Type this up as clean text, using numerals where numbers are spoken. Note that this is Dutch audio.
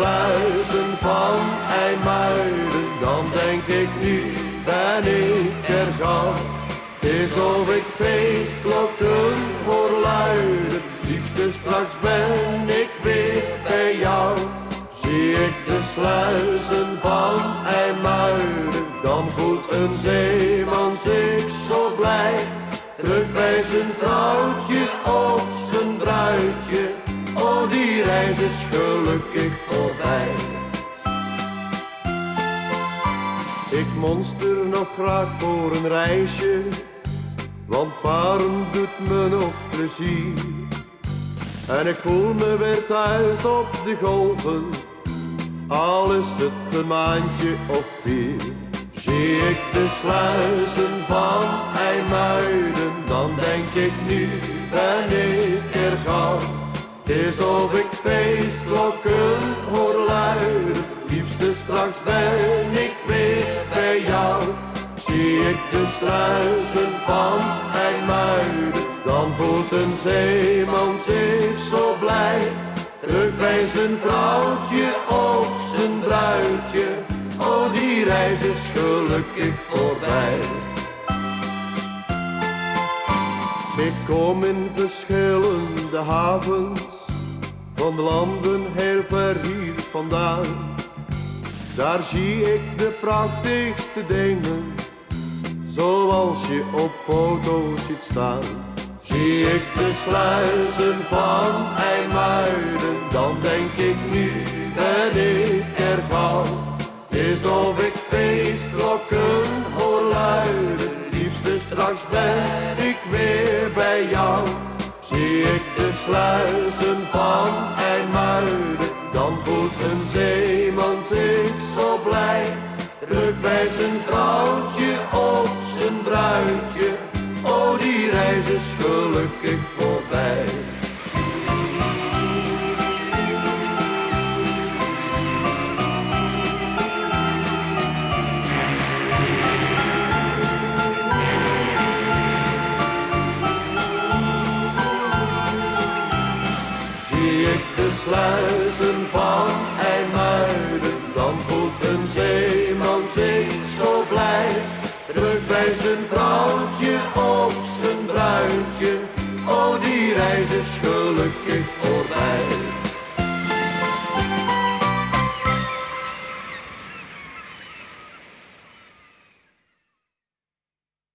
sluizen van IJmuiden, dan denk ik nu ben ik er gauw. Is of ik feestklokken hoor luiden, liefste straks ben ik weer bij jou. Zie ik de sluizen van IJmuiden, dan voelt een zeeman zich zo blij. Terug bij zijn vrouwtje of zijn bruidje, oh die reis is gelukkig voorbij. Ik monster nog graag voor een reisje, want varen doet me nog plezier. En ik voel me weer thuis op de golven, al is het een maandje of 4. Zie ik de sluizen van IJmuiden, dan denk ik nu ben ik er gauw. Het is of ik feestklokken hoor luiden, liefste straks ben ik weer bij jou. Zie ik de sluizen van IJmuiden, dan voelt een zeeman zich zo blij. Terug bij zijn vrouwtje of zijn bruidje, oh die reis is gelukkig voorbij. Ik kom in verschillende havens, van landen heel ver hier vandaan. Daar zie ik de prachtigste dingen, zoals je op foto's ziet staan. Zie ik de sluizen van IJmuiden, dan denk ik nu ben ik er gauw. Is of ik feestklokken hoor luiden, liefste straks ben ik weer bij jou. Zie ik de sluizen van IJmuiden, dan voelt een zeeman zich zo blij. Terug bij zijn vrouwtje of zijn bruidje, oh die reis is gelukkig voorbij. Zie ik de sluizen van